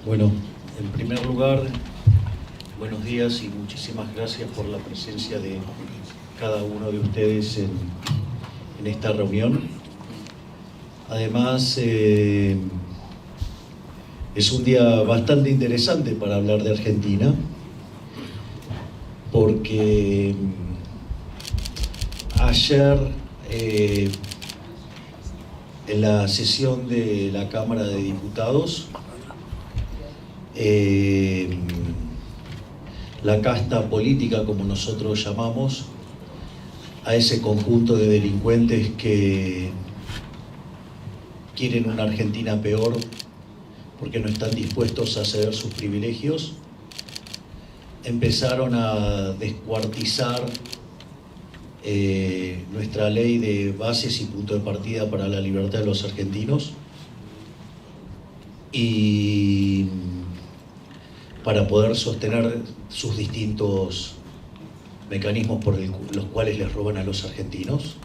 Bueno, en primer lugar, buenos días y muchísimas gracias por la presencia de cada uno de ustedes en esta reunión. Además, es un día bastante interesante para hablar de Argentina, porque ayer, en la sesión de la Cámara de Diputados, la casta política, como nosotros llamamos, a ese conjunto de delincuentes que quieren una Argentina peor porque no están dispuestos a ceder sus privilegios, empezaron a descuartizar nuestra ley de bases y punto de partida para la libertad de los argentinos, y para poder sostener sus distintos mecanismos por los cuales les roban a los argentinos.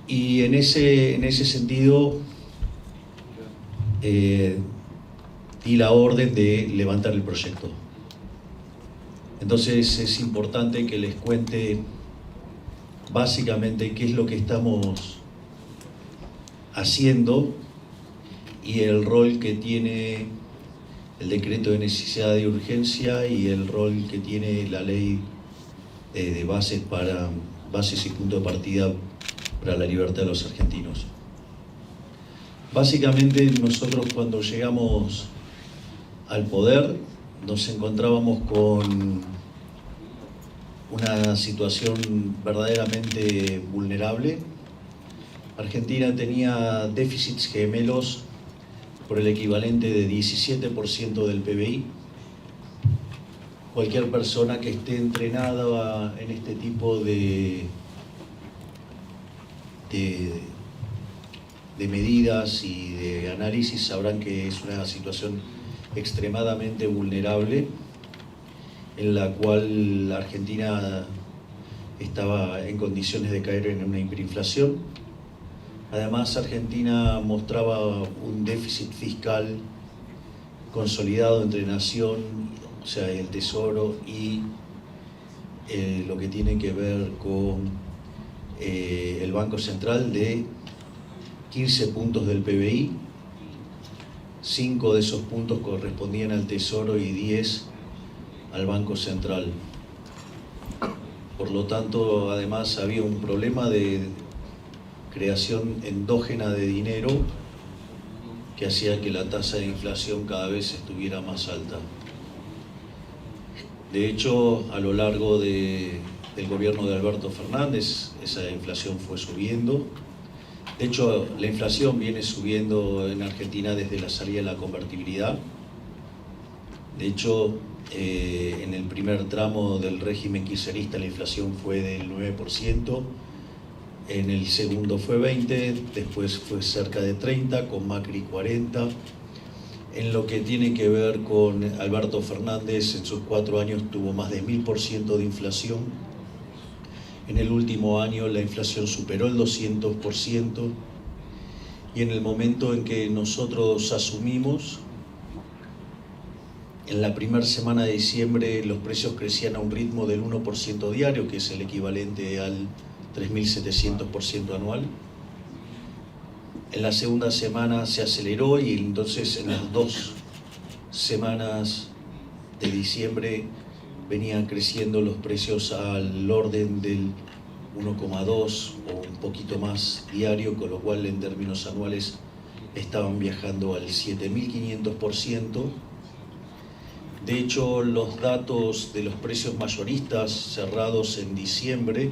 Y en ese sentido di la orden de levantar el proyecto. Entonces es importante que les cuente básicamente qué es lo que estamos haciendo y el rol que tiene el decreto de necesidad de urgencia y el rol que tiene la ley de bases y punto de partida para la libertad de los argentinos. Básicamente nosotros, cuando llegamos al poder, nos encontrábamos con una situación verdaderamente vulnerable. Argentina tenía déficits gemelos por el equivalente de 17% del PBI. Cualquier persona que esté entrenada en este tipo de medidas y de análisis sabrán que es una situación extremadamente vulnerable, en la cual la Argentina estaba en condiciones de caer en una hiperinflación. Además, Argentina mostraba un déficit fiscal consolidado entre nación, o sea, el Tesoro, y lo que tiene que ver con el Banco Central, de 15 puntos del PBI. 5 de esos puntos correspondían al Tesoro y 10 al Banco Central. Por lo tanto, además había un problema de creación endógena de dinero que hacía que la tasa de inflación cada vez estuviera más alta. De hecho, a lo largo del gobierno de Alberto Fernández, esa inflación fue subiendo. De hecho, la inflación viene subiendo en Argentina desde la salida de la convertibilidad. De hecho, en el primer tramo del régimen kirchnerista la inflación fue del 9%, en el segundo fue 20%, después fue cerca de 30%, con Macri 40%. En lo que tiene que ver con Alberto Fernández, en sus 4 años tuvo más de 1000% de inflación. En el último año la inflación superó el 200%, y en el momento en que nosotros asumimos, en la primera semana de diciembre los precios crecían a un ritmo del 1% diario, que es el equivalente al 3.700% anual. En la segunda semana se aceleró, y entonces en las 2 semanas de diciembre venían creciendo los precios al orden del 1,2 o un poquito más diario, con lo cual en términos anuales estaban viajando al 7.500%. De hecho, los datos de los precios mayoristas cerrados en diciembre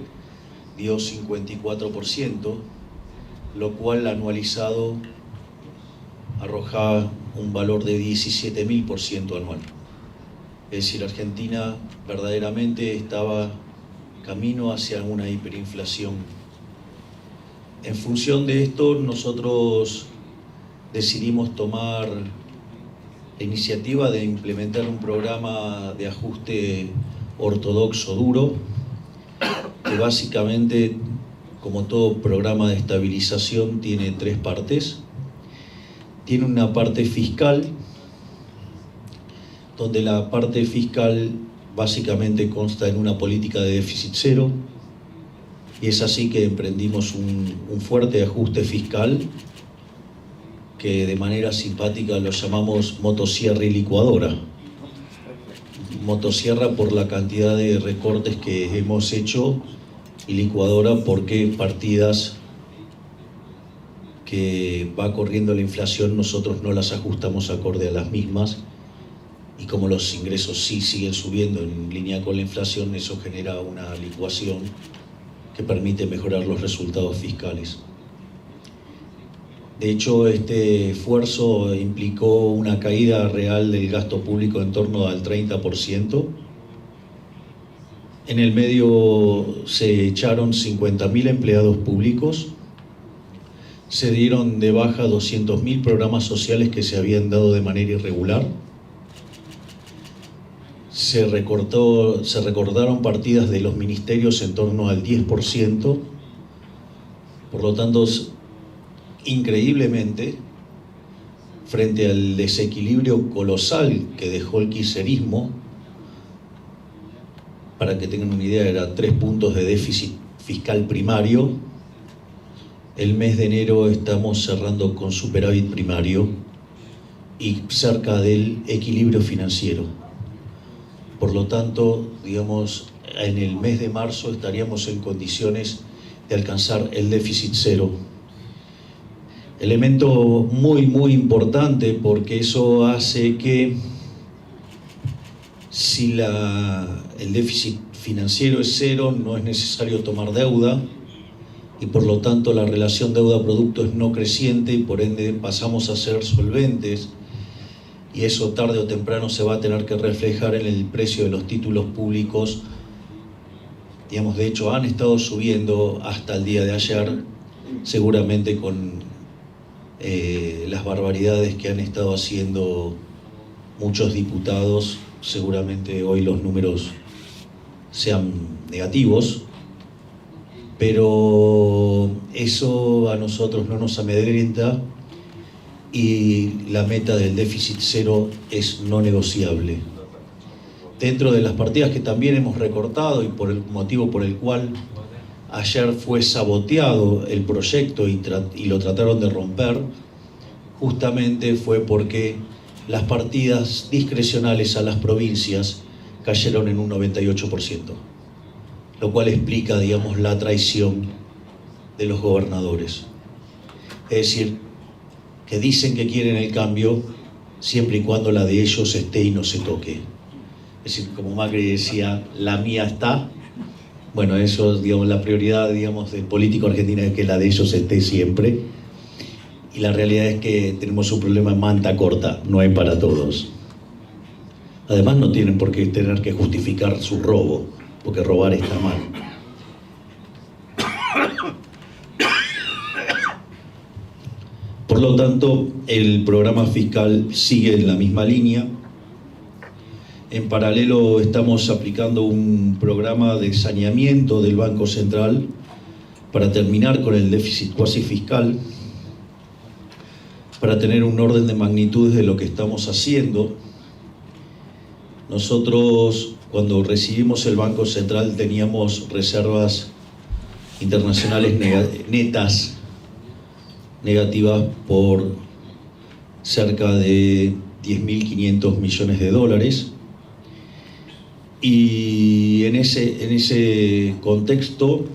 dio 54%, lo cual anualizado arrojaba un valor de 17.000% anual. Es decir, Argentina verdaderamente estaba camino hacia una hiperinflación. En función de esto, nosotros decidimos tomar la iniciativa de implementar un programa de ajuste ortodoxo duro, que básicamente, como todo programa de estabilización, tiene 3 partes. Tiene una parte fiscal, donde la parte fiscal básicamente consta en una política de déficit cero, y es así que emprendimos un fuerte ajuste fiscal que de manera simpática lo llamamos motosierra y licuadora. Motosierra por la cantidad de recortes que hemos hecho y licuadora porque partidas que va corriendo la inflación nosotros no las ajustamos acorde a las mismas, y como los ingresos sí siguen subiendo en línea con la inflación, eso genera una licuación que permite mejorar los resultados fiscales. De hecho, este esfuerzo implicó una caída real del gasto público en torno al 30%. En el medio se echaron 50.000 empleados públicos, se dieron de baja 200.000 programas sociales que se habían dado de manera irregular, se recortaron partidas de los ministerios en torno al 10%, por lo tanto, increíblemente, frente al desequilibrio colosal que dejó el kirchnerismo, para que tengan una idea, era 3 puntos de déficit fiscal primario, el mes de enero estamos cerrando con superávit primario y cerca del equilibrio financiero. Por lo tanto, digamos, en el mes de marzo estaríamos en condiciones de alcanzar el déficit cero. Elemento muy importante, porque eso hace que si el déficit financiero es cero, no es necesario tomar deuda, y por lo tanto la relación deuda-producto es no creciente y por ende pasamos a ser solventes, y eso tarde o temprano se va a tener que reflejar en el precio de los títulos públicos. Digamos, de hecho han estado subiendo hasta el día de ayer, seguramente con las barbaridades que han estado haciendo muchos diputados. Seguramente hoy los números sean negativos, pero eso a nosotros no nos amedrenta, y la meta del déficit cero es no negociable. Dentro de las partidas que también hemos recortado, y por el motivo por el cual ayer fue saboteado el proyecto y lo trataron de romper, justamente fue porque las partidas discrecionales a las provincias cayeron en un 98%, lo cual explica, digamos, la traición de los gobernadores. Es decir, que dicen que quieren el cambio siempre y cuando la de ellos esté y no se toque. Es decir, como Macri decía, la mía está. Bueno, eso, digamos, la prioridad, digamos, del político argentino es que la de ellos esté siempre. Y la realidad es que tenemos un problema en manta corta, no hay para todos. Además, no tienen por qué tener que justificar su robo, porque robar está mal. Por lo tanto, el programa fiscal sigue en la misma línea. En paralelo estamos aplicando un programa de saneamiento del Banco Central para terminar con el déficit cuasi fiscal, para tener un orden de magnitudes de lo que estamos haciendo. Nosotros, cuando recibimos el Banco Central, teníamos reservas internacionales netas negativas por cerca de 10.500 millones de dólares, y en ese contexto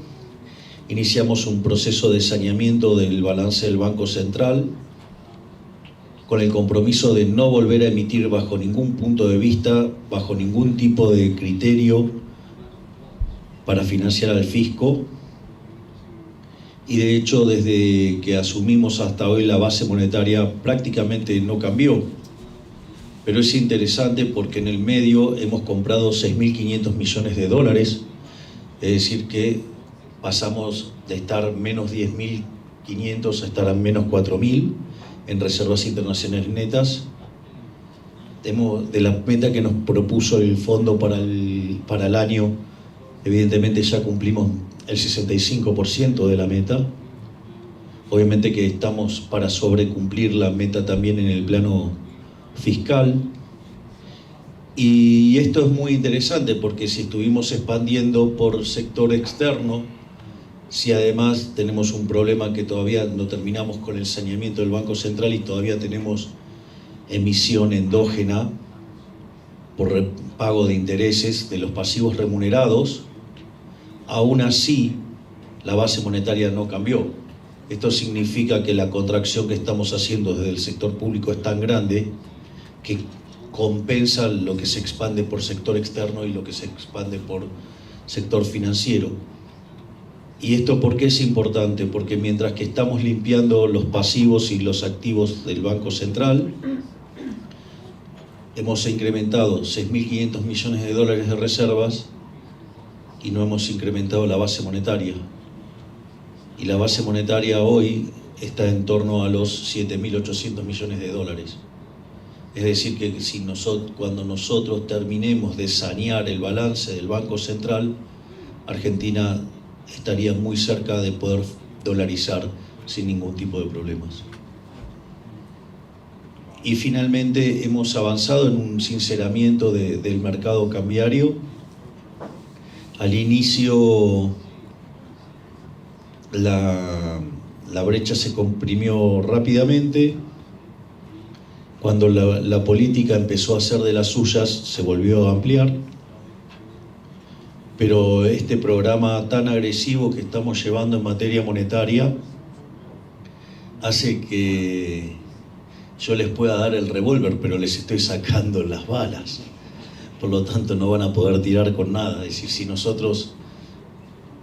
iniciamos un proceso de saneamiento del balance del Banco Central con el compromiso de no volver a emitir bajo ningún punto de vista, bajo ningún tipo de criterio para financiar al fisco. Y de hecho, desde que asumimos hasta hoy, la base monetaria prácticamente no cambió. Pero es interesante porque en el medio hemos comprado 6.500 millones de dólares, es decir que pasamos de estar menos 10.500 a estar a menos 4.000 en reservas internacionales netas. De la meta que nos propuso el fondo para el año, evidentemente ya cumplimos el 65% de la meta. Obviamente que estamos para sobrecumplir la meta también en el plano fiscal. Y esto es muy interesante porque si estuvimos expandiendo por sector externo, si además tenemos un problema que todavía no terminamos con el saneamiento del Banco Central y todavía tenemos emisión endógena por pago de intereses de los pasivos remunerados, aún así la base monetaria no cambió. Esto significa que la contracción que estamos haciendo desde el sector público es tan grande que compensa lo que se expande por sector externo y lo que se expande por sector financiero. ¿Y esto por qué es importante? Porque mientras que estamos limpiando los pasivos y los activos del Banco Central, hemos incrementado 6.500 millones de dólares de reservas y no hemos incrementado la base monetaria. Y la base monetaria hoy está en torno a los 7.800 millones de dólares. Es decir, que cuando nosotros terminemos de sanear el balance del Banco Central, Argentina estaría muy cerca de poder dolarizar sin ningún tipo de problemas. Y finalmente hemos avanzado en un sinceramiento del mercado cambiario. Al inicio la brecha se comprimió rápidamente. Cuando la política empezó a hacer de las suyas, se volvió a ampliar. Pero este programa tan agresivo que estamos llevando en materia monetaria hace que yo les pueda dar el revólver, pero les estoy sacando las balas. Por lo tanto, no van a poder tirar con nada. Es decir, si nosotros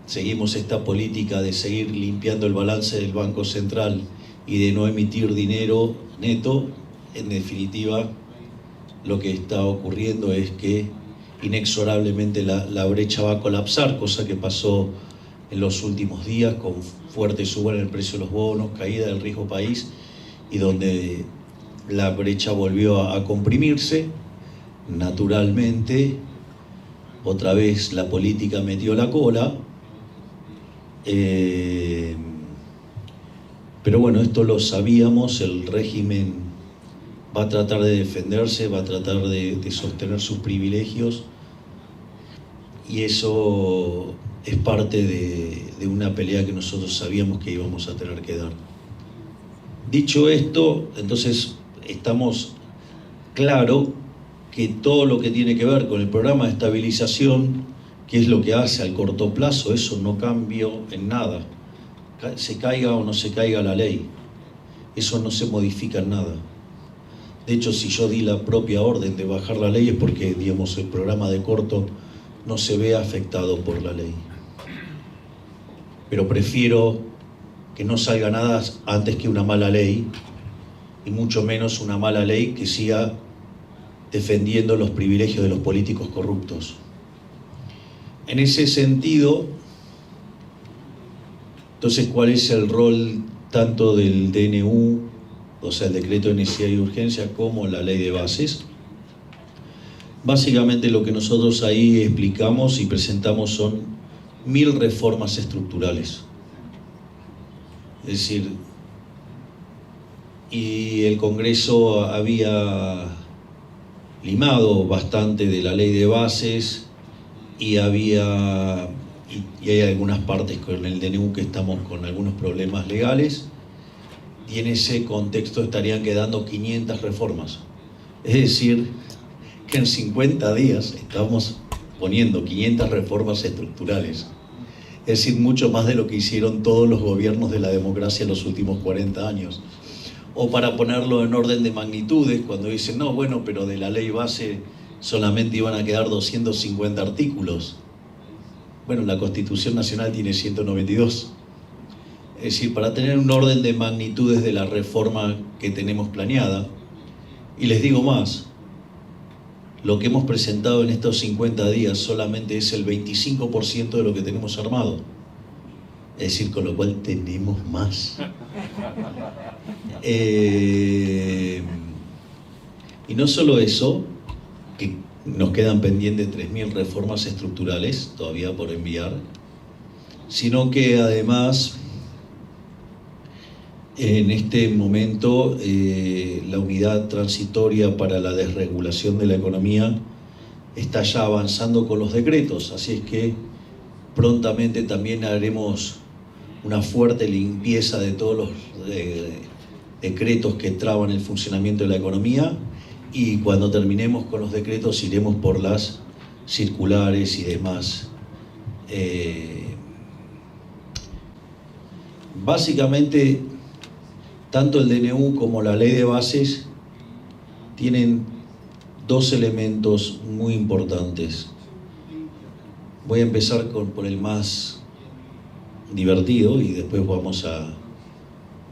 seguimos esta política de seguir limpiando el balance del Banco Central y de no emitir dinero neto, en definitiva, lo que está ocurriendo es que inexorablemente la brecha va a colapsar, cosa que pasó en los últimos días con fuerte suba en el precio de los bonos, caída del riesgo país, y donde la brecha volvió a comprimirse. Naturalmente, otra vez la política metió la cola, pero bueno, esto lo sabíamos. El régimen va a tratar de defenderse, va a tratar de sostener sus privilegios, y eso es parte de una pelea que nosotros sabíamos que íbamos a tener que dar. Dicho esto, entonces estamos claro que todo lo que tiene que ver con el programa de estabilización, que es lo que hace al corto plazo, eso no cambió en nada. Se caiga o no se caiga la ley, eso no se modifica en nada. De hecho, si yo di la propia orden de bajar la ley es porque, digamos, el programa de corto no se ve afectado por la ley. Pero prefiero que no salga nada antes que una mala ley, y mucho menos una mala ley que siga defendiendo los privilegios de los políticos corruptos. En ese sentido, entonces, ¿cuál es el rol tanto del DNU, o sea, el decreto de necesidad y urgencia, como la ley de bases? Básicamente lo que nosotros ahí explicamos y presentamos son 1000 reformas estructurales. Es decir, y el Congreso había limado bastante de la ley de bases, y hay algunas partes con el DNU que estamos con algunos problemas legales, y en ese contexto estarían quedando 500 reformas. Es decir, que en 50 días estamos poniendo 500 reformas estructurales. Es decir, mucho más de lo que hicieron todos los gobiernos de la democracia en los últimos 40 años. O para ponerlo en orden de magnitudes, cuando dicen, no, bueno, pero de la ley base solamente iban a quedar 250 artículos. Bueno, la Constitución Nacional tiene 192. Es decir, para tener un orden de magnitudes de la reforma que tenemos planeada. Y les digo más, lo que hemos presentado en estos 50 días solamente es el 25% de lo que tenemos armado. Es decir, con lo cual tenemos más. Y no solo eso, que nos quedan pendientes 3.000 reformas estructurales todavía por enviar, sino que además, en este momento, la unidad transitoria para la desregulación de la economía está ya avanzando con los decretos, así es que prontamente también haremos una fuerte limpieza de todos los decretos que traban el funcionamiento de la economía, y cuando terminemos con los decretos iremos por las circulares y demás. Básicamente, tanto el DNU como la ley de bases tienen dos elementos muy importantes. Voy a empezar por el más divertido y después vamos a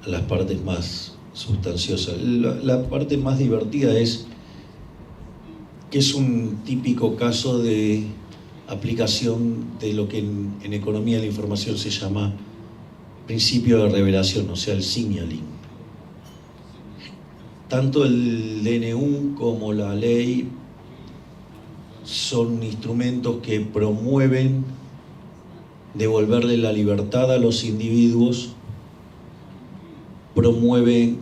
las partes más sustanciosas. La parte más divertida es que es un típico caso de aplicación de lo que en economía de la información se llama principio de revelación, o sea, el signaling. Tanto el DNU como la ley son instrumentos que promueven devolverle la libertad a los individuos, promueven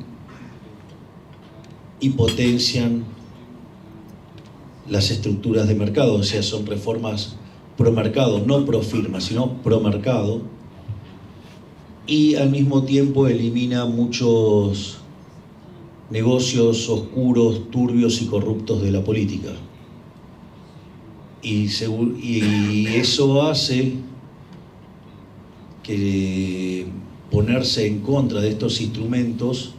y potencian las estructuras de mercado, o sea, son reformas pro mercado, no pro firma, sino pro mercado, y al mismo tiempo elimina muchos negocios oscuros, turbios y corruptos de la política. Y eso hace que ponerse en contra de estos instrumentos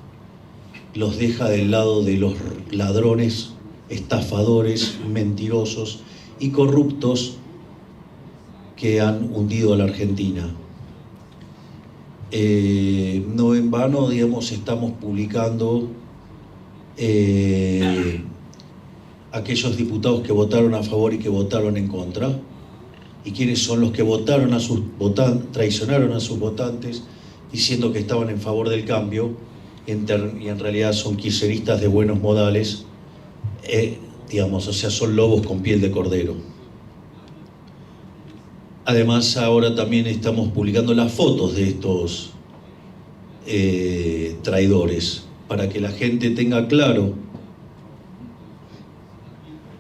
los deja del lado de los ladrones, estafadores, mentirosos y corruptos que han hundido a la Argentina. No en vano, digamos, estamos publicando aquellos diputados que votaron a favor y que votaron en contra, y quiénes son los que votaron a sus traicionaron a sus votantes diciendo que estaban en favor del cambio, y en realidad son kirchneristas de buenos modales, digamos, o sea, son lobos con piel de cordero. Además, ahora también estamos publicando las fotos de estos traidores, para que la gente tenga claro,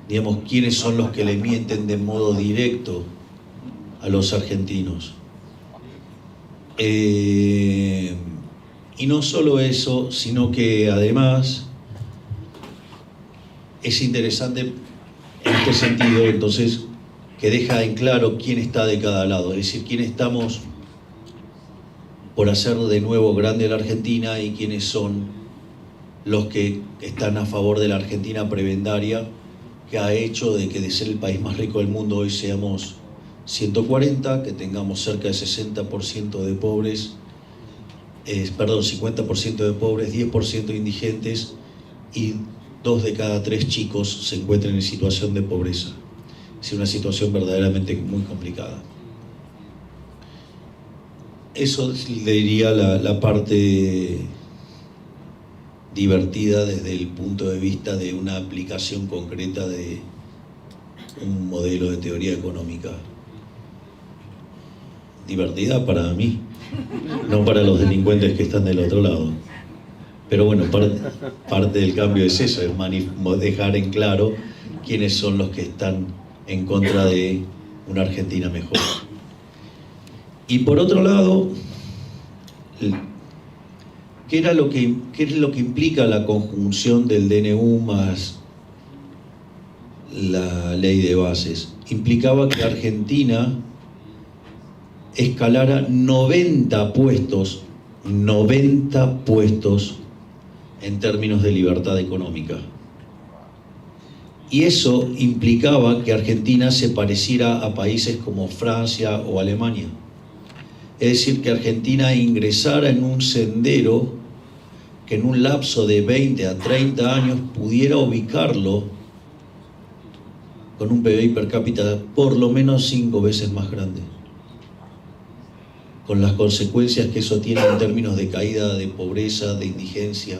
digamos, quiénes son los que le mienten de modo directo a los argentinos. Y no solo eso, sino que además es interesante en este sentido, entonces, que deja en claro quién está de cada lado, es decir, quién estamos por hacer de nuevo grande la Argentina y quiénes son los que están a favor de la Argentina prebendaria, que ha hecho de que de ser el país más rico del mundo hoy seamos 140, que tengamos cerca de 60% de pobres, 50% de pobres, 10% de indigentes, y 2 de cada 3 chicos se encuentran en situación de pobreza. Es una situación verdaderamente muy complicada. Eso le diría la parte divertida desde el punto de vista de una aplicación concreta de un modelo de teoría económica. Divertida para mí, no para los delincuentes que están del otro lado. Pero bueno, parte del cambio es eso, es dejar en claro quiénes son los que están en contra de una Argentina mejor. Y por otro lado, ¿qué es lo que implica la conjunción del DNU más la ley de bases? Implicaba que Argentina escalara 90 puestos en términos de libertad económica. Y eso implicaba que Argentina se pareciera a países como Francia o Alemania. Es decir, que Argentina ingresara en un sendero que en un lapso de 20 a 30 años pudiera ubicarlo con un PBI per cápita por lo menos 5 veces más grande, con las consecuencias que eso tiene en términos de caída de pobreza, de indigencia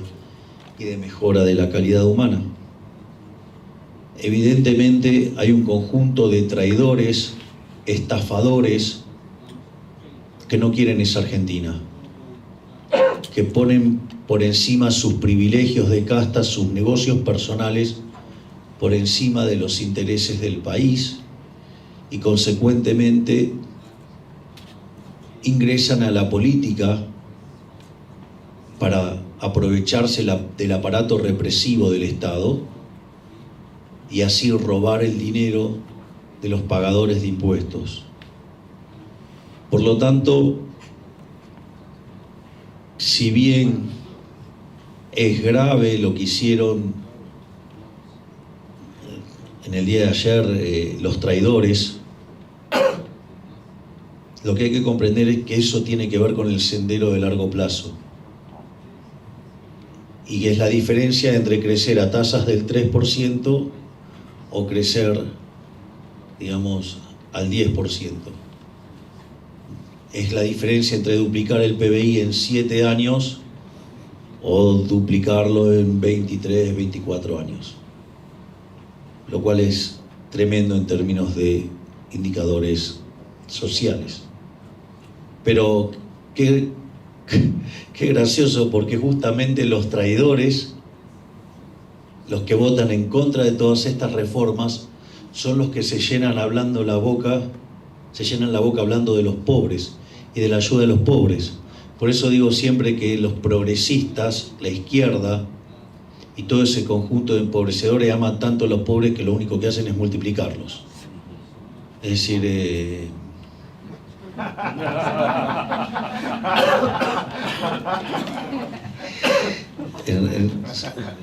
y de mejora de la calidad humana. Evidentemente hay un conjunto de traidores, estafadores, que no quieren esa Argentina, que ponen por encima sus privilegios de casta, sus negocios personales, por encima de los intereses del país y consecuentemente ingresan a la política para aprovecharse del aparato represivo del Estado y así robar el dinero de los pagadores de impuestos. Por lo tanto, si bien es grave lo que hicieron en el día de ayer los traidores, lo que hay que comprender es que eso tiene que ver con el sendero de largo plazo. Y que es la diferencia entre crecer a tasas del 3% o crecer, digamos, al 10%. Es la diferencia entre duplicar el PBI en 7 años o duplicarlo en 23, 24 años. Lo cual es tremendo en términos de indicadores sociales. Pero qué gracioso, porque justamente los traidores, los que votan en contra de todas estas reformas, son los que se llenan la boca hablando de los pobres y de la ayuda de los pobres. Por eso digo siempre que los progresistas, la izquierda y todo ese conjunto de empobrecedores aman tanto a los pobres que lo único que hacen es multiplicarlos. Es decir,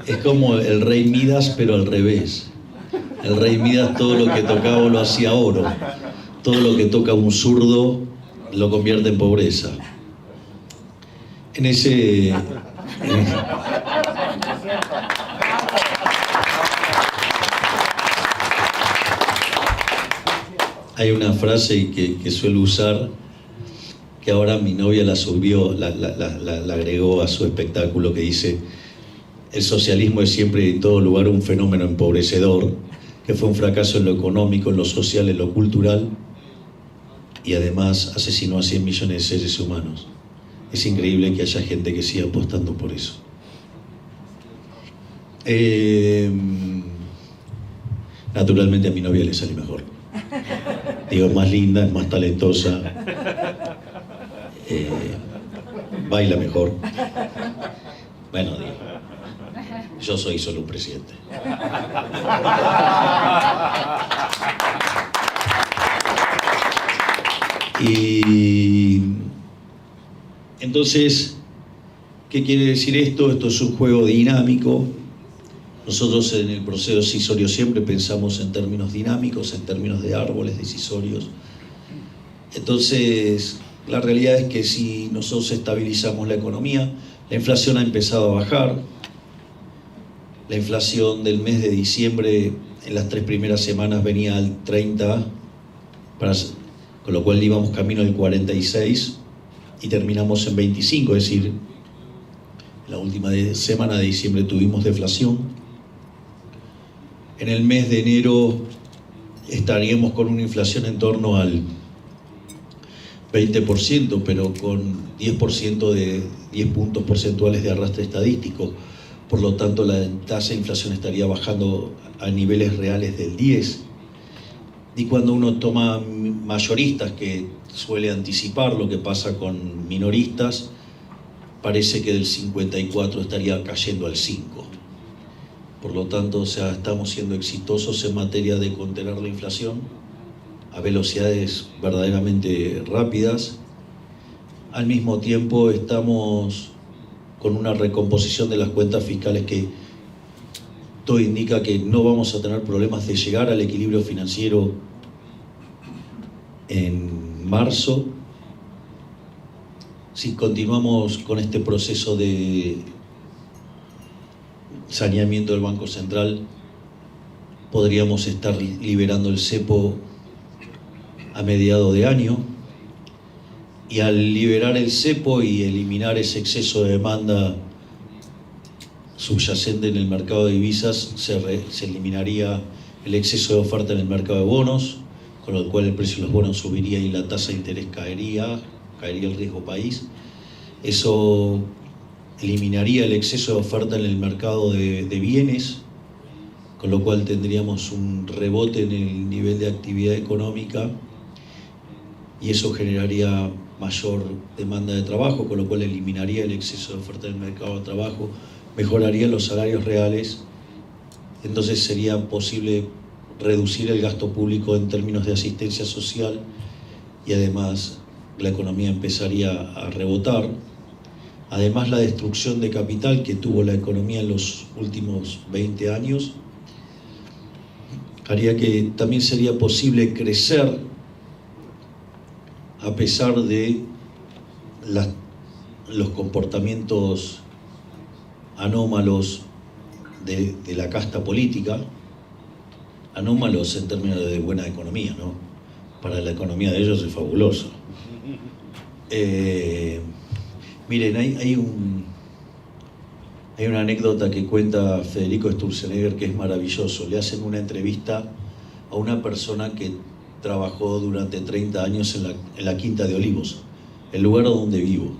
es como el rey Midas, pero al revés. El rey Midas todo lo que tocaba lo hacía oro. Todo lo que toca un zurdo lo convierte en pobreza. Hay una frase que suelo usar, que ahora mi novia la subió, la agregó a su espectáculo, que dice: el socialismo es siempre y en todo lugar un fenómeno empobrecedor, que fue un fracaso en lo económico, en lo social, en lo cultural, y además asesinó a 100 millones de seres humanos. Es increíble que haya gente que siga apostando por eso. Naturalmente a mi novia le sale mejor. Digo, es más linda, es más talentosa, baila mejor. Bueno, digo, yo soy solo un presidente. Y entonces, ¿qué quiere decir esto? Esto es un juego dinámico. Nosotros en el proceso decisorio siempre pensamos en términos dinámicos, en términos de árboles decisorios. Entonces, la realidad es que si nosotros estabilizamos la economía, la inflación ha empezado a bajar. La inflación del mes de diciembre, en las 3 primeras semanas, venía al 30, con lo cual íbamos camino del 46 y terminamos en 25, es decir, la última semana de diciembre tuvimos deflación. En el mes de enero estaríamos con una inflación en torno al 20%, pero con 10% de 10 puntos porcentuales de arrastre estadístico. Por lo tanto, la tasa de inflación estaría bajando a niveles reales del 10%. Y cuando uno toma mayoristas, que suele anticipar lo que pasa con minoristas, parece que del 54 estaría cayendo al 5. Por lo tanto, estamos siendo exitosos en materia de contener la inflación a velocidades verdaderamente rápidas. Al mismo tiempo, estamos con una recomposición de las cuentas fiscales que todo indica que no vamos a tener problemas de llegar al equilibrio financiero en marzo. Si continuamos con este proceso de saneamiento del Banco Central, podríamos estar liberando el cepo a mediados de año, y al liberar el cepo y eliminar ese exceso de demanda subyacente en el mercado de divisas, se eliminaría el exceso de oferta en el mercado de bonos, con lo cual el precio de los bonos subiría y la tasa de interés caería el riesgo país. Eso eliminaría el exceso de oferta en el mercado de bienes, con lo cual tendríamos un rebote en el nivel de actividad económica y eso generaría mayor demanda de trabajo, con lo cual eliminaría el exceso de oferta del mercado de trabajo, mejoraría los salarios reales, entonces sería posible reducir el gasto público en términos de asistencia social y además la economía empezaría a rebotar. Además, la destrucción de capital que tuvo la economía en los últimos 20 años haría que también sería posible crecer a pesar de los comportamientos anómalos de la casta política, anómalos en términos de buena economía, ¿no? Para la economía de ellos es fabuloso. Miren, hay una anécdota que cuenta Federico Sturzenegger que es maravilloso. Le hacen una entrevista a una persona que trabajó durante 30 años en la Quinta de Olivos, el lugar donde vivo.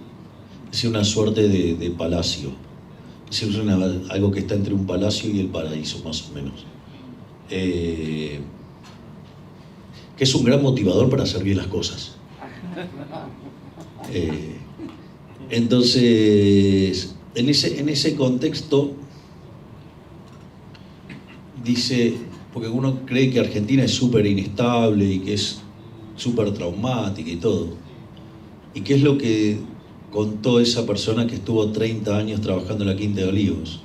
Es una suerte de palacio. Es algo que está entre un palacio y el paraíso, más o menos. Que es un gran motivador para hacer bien las cosas. Entonces, en ese contexto, dice, porque uno cree que Argentina es súper inestable y que es súper traumática y todo. ¿Y qué es lo que contó esa persona que estuvo 30 años trabajando en la Quinta de Olivos?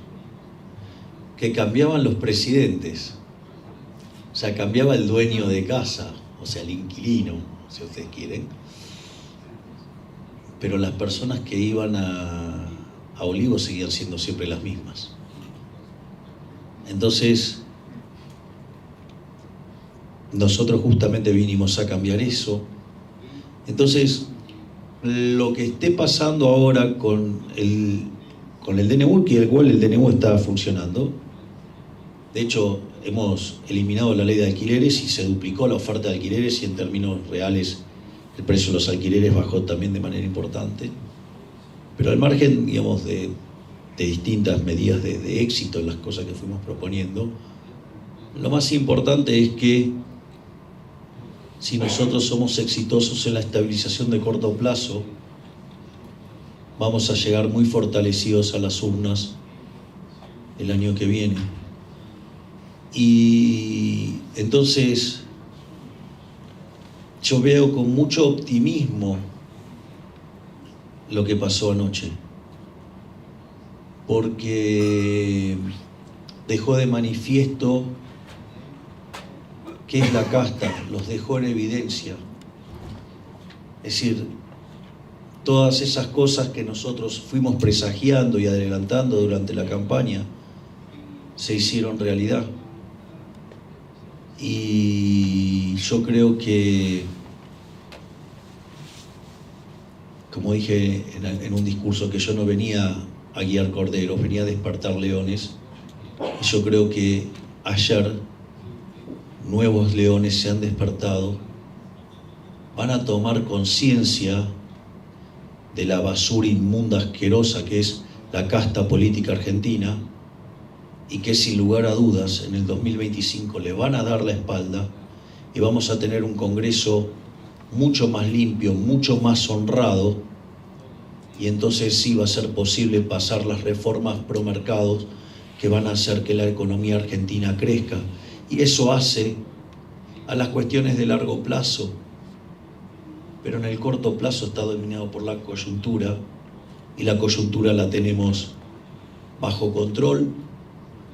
Que cambiaban los presidentes. O sea, cambiaba el dueño de casa, o sea, el inquilino, si ustedes quieren. Pero las personas que iban a Olivos seguían siendo siempre las mismas. Entonces, nosotros justamente vinimos a cambiar eso. Entonces, lo que esté pasando ahora con el DNU, que igual el DNU está funcionando, de hecho, hemos eliminado la ley de alquileres y se duplicó la oferta de alquileres y en términos reales el precio de los alquileres bajó también de manera importante. Pero al margen, digamos, de distintas medidas de éxito en las cosas que fuimos proponiendo, lo más importante es que si nosotros somos exitosos en la estabilización de corto plazo, vamos a llegar muy fortalecidos a las urnas el año que viene. Y entonces yo veo con mucho optimismo lo que pasó anoche, porque dejó de manifiesto qué es la casta, los dejó en evidencia. Es decir, todas esas cosas que nosotros fuimos presagiando y adelantando durante la campaña se hicieron realidad. Y yo creo que, como dije en un discurso, que yo no venía a guiar corderos, venía a despertar leones. Y yo creo que ayer nuevos leones se han despertado, van a tomar conciencia de la basura inmunda, asquerosa que es la casta política argentina, y que sin lugar a dudas en el 2025 le van a dar la espalda y vamos a tener un Congreso mucho más limpio, mucho más honrado, y entonces sí va a ser posible pasar las reformas pro mercados que van a hacer que la economía argentina crezca. Y eso hace a las cuestiones de largo plazo, pero en el corto plazo está dominado por la coyuntura, y la coyuntura la tenemos bajo control,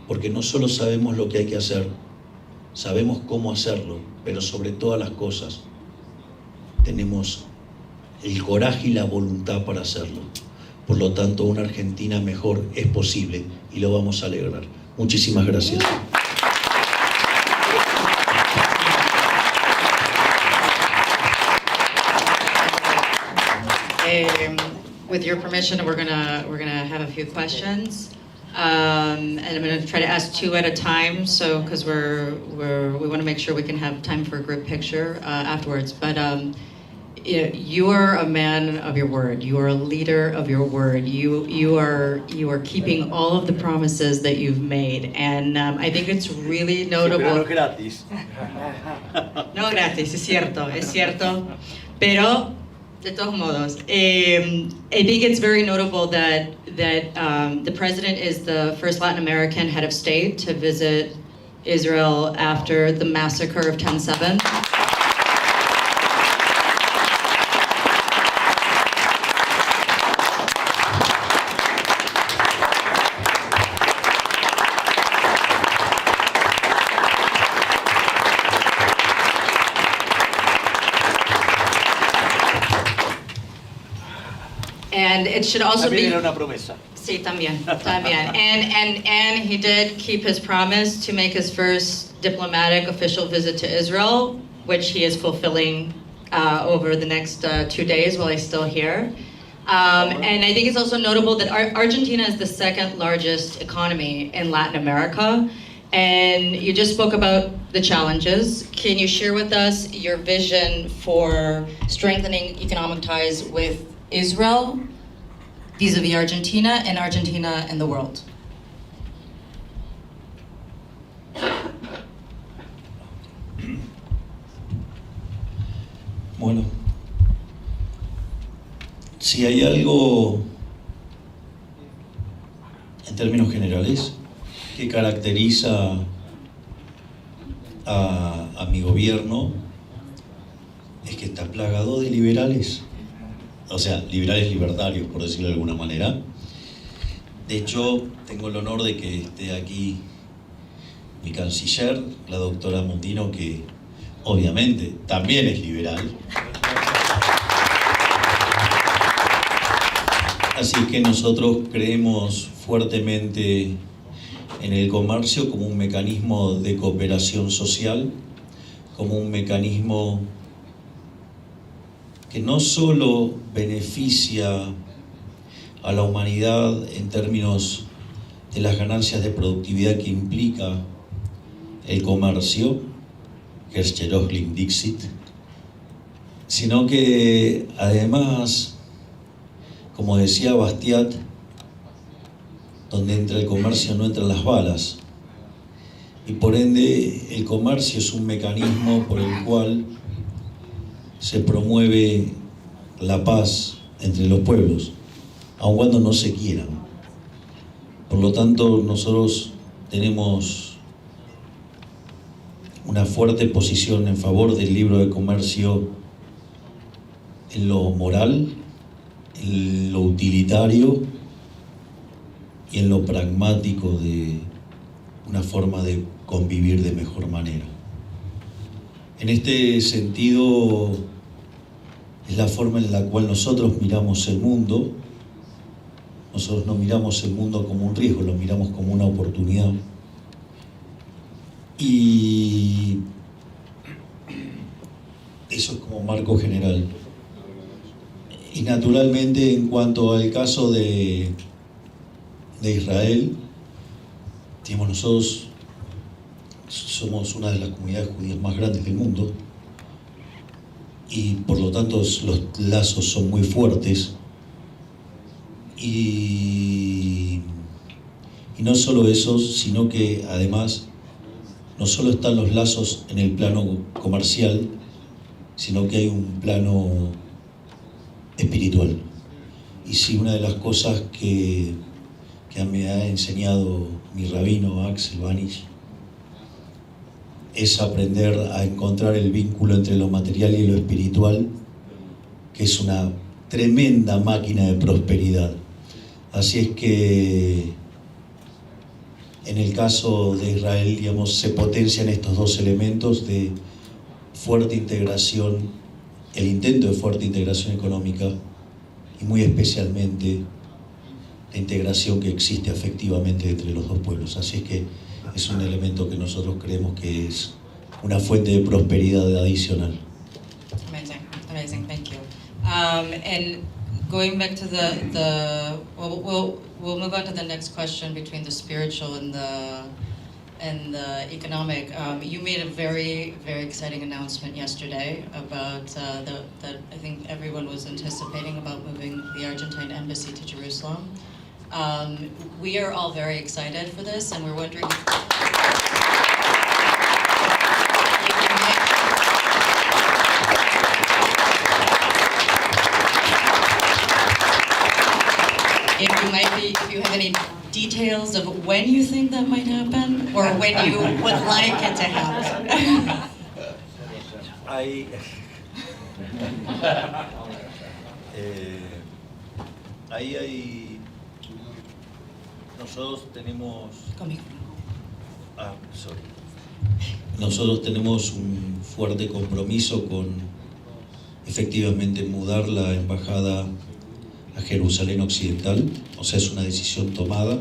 porque no solo sabemos lo que hay que hacer, sabemos cómo hacerlo, pero sobre todas las cosas tenemos el coraje y la voluntad para hacerlo. Por lo tanto, una Argentina mejor es posible y lo vamos a lograr. Muchísimas gracias. With your permission, we're gonna have a few questions, and I'm gonna try to ask two at a time. So, because we want to make sure we can have time for a group picture afterwards. But you are a man of your word. You are a leader of your word. You are keeping all of the promises that you've made, and I think it's really notable. Pero no gratis. No gratis, es cierto. Pero de todos modos, I think it's very notable that the president is the first Latin American head of state to visit Israel after the massacre of 10/7. And it should also También be... era una promesa. Sí, también. And he did keep his promise to make his first diplomatic official visit to Israel, which he is fulfilling over the next 2 days while he's still here. And I think it's also notable that Argentina is the second largest economy in Latin America. And you just spoke about the challenges. Can you share with us your vision for strengthening economic ties with Israel vis-a-vis Argentina and the world? Bueno, si hay algo en términos generales que caracteriza a mi gobierno, es que está plagado de liberales. O sea, liberales libertarios, por decirlo de alguna manera. De hecho, tengo el honor de que esté aquí mi canciller, la doctora Mondino, que obviamente también es liberal. Así que nosotros creemos fuertemente en el comercio como un mecanismo de cooperación social, como un mecanismo que no solo beneficia a la humanidad en términos de las ganancias de productividad que implica el comercio, que es Cheroslim Dixit, sino que además, como decía Bastiat, donde entra el comercio no entran las balas, y por ende el comercio es un mecanismo por el cual se promueve la paz entre los pueblos, aun cuando no se quieran. Por lo tanto, nosotros tenemos una fuerte posición en favor del libro de comercio en lo moral, en lo utilitario y en lo pragmático de una forma de convivir de mejor manera. En este sentido, es la forma en la cual nosotros miramos el mundo. Nosotros no miramos el mundo como un riesgo, lo miramos como una oportunidad. Y eso es como marco general. Y naturalmente, en cuanto al caso de Israel, digamos, nosotros somos una de las comunidades judías más grandes del mundo y por lo tanto los lazos son muy fuertes. Y no solo eso, sino que además no solo están los lazos en el plano comercial, sino que hay un plano espiritual. Y sí, una de las cosas que me ha enseñado mi rabino Axel Banish es aprender a encontrar el vínculo entre lo material y lo espiritual, que es una tremenda máquina de prosperidad. Así es que en el caso de Israel, digamos, se potencian estos dos elementos de fuerte integración, el intento de fuerte integración económica y muy especialmente la integración que existe afectivamente entre los dos pueblos. Así es que es un elemento que nosotros creemos que es una fuente de prosperidad adicional. Amazing, thank you. And going back to we'll move on to the next question between the spiritual and and the economic, you made a very, very exciting announcement yesterday about that I think everyone was anticipating about moving the Argentine embassy to Jerusalem. We are all very excited for this, and we're wondering if you have any details of when you think that might happen, or when you would like it to happen. Nosotros tenemos un fuerte compromiso con efectivamente mudar la embajada a Jerusalén Occidental, o sea, es una decisión tomada,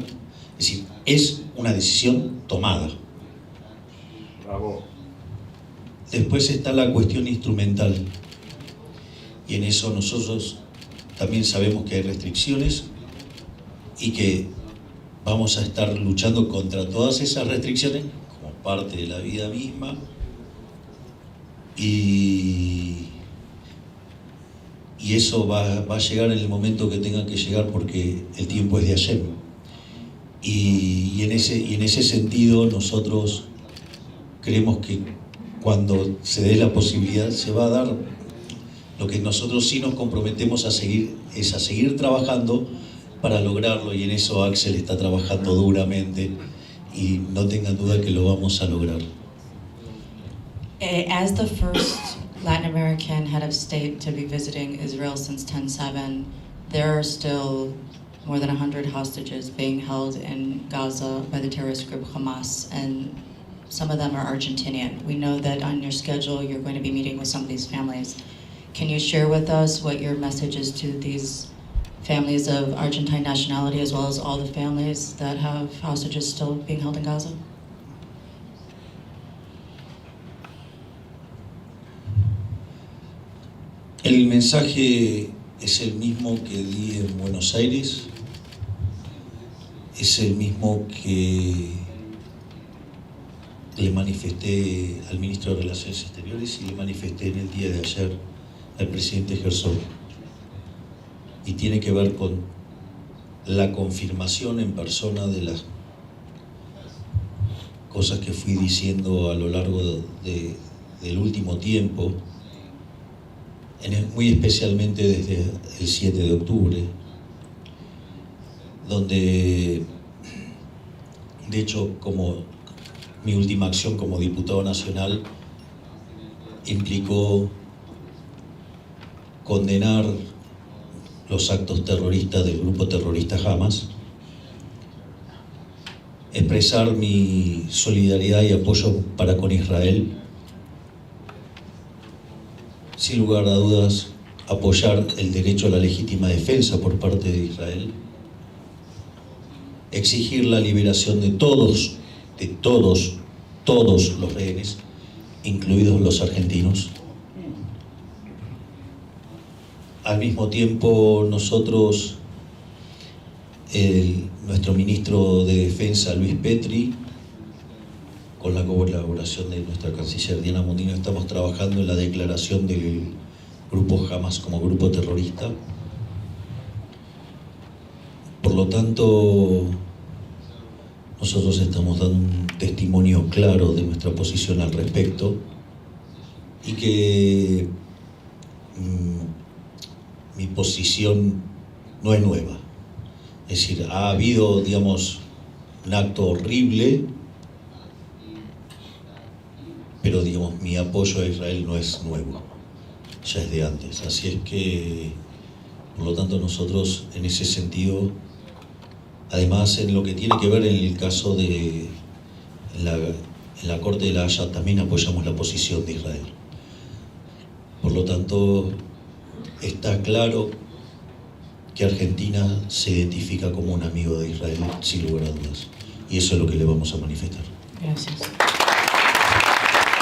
es decir, es una decisión tomada. Bravo. Después está la cuestión instrumental, y en eso nosotros también sabemos que hay restricciones y que vamos a estar luchando contra todas esas restricciones como parte de la vida misma, y eso va a llegar en el momento que tenga que llegar, porque el tiempo es de Hashem. Y en ese sentido nosotros creemos que cuando se dé la posibilidad se va a dar. Lo que nosotros sí nos comprometemos a seguir trabajando para lograrlo, y en eso Axel está trabajando duramente, y no tengan duda que lo vamos a lograr. As the first Latin American head of state to be visiting Israel since 10/7, there are still more than 100 hostages being held in Gaza by the terrorist group Hamas, and some of them are Argentinian. We know that on your schedule you're going to be meeting with some of these families. Can you share with us what your message is to these families of Argentine nationality, as well as all the families that have hostages still being held in Gaza? El mensaje es el mismo que di en Buenos Aires, es el mismo que le manifesté al ministro de Relaciones Exteriores y le manifesté en el día de ayer al presidente Herzog, y tiene que ver con la confirmación en persona de las cosas que fui diciendo a lo largo del último tiempo, muy especialmente desde el 7 de octubre, donde, de hecho, como mi última acción como diputado nacional implicó condenar los actos terroristas del grupo terrorista Hamas, expresar mi solidaridad y apoyo para con Israel, sin lugar a dudas apoyar el derecho a la legítima defensa por parte de Israel, exigir la liberación de todos los rehenes, incluidos los argentinos. Al mismo tiempo, nosotros, nuestro ministro de Defensa, Luis Petri, con la colaboración de nuestra canciller Diana Mondino, estamos trabajando en la declaración del grupo Hamas como grupo terrorista. Por lo tanto, nosotros estamos dando un testimonio claro de nuestra posición al respecto, y que mi posición no es nueva. Es decir, ha habido, digamos, un acto horrible, pero, digamos, mi apoyo a Israel no es nuevo, ya es de antes. Así es que, por lo tanto, nosotros en ese sentido, además en lo que tiene que ver en el caso de en la Corte de la Haya, también apoyamos la posición de Israel. Por lo tanto, está claro que Argentina se identifica como un amigo de Israel, sin lugar a dudas, y eso es lo que le vamos a manifestar. Gracias.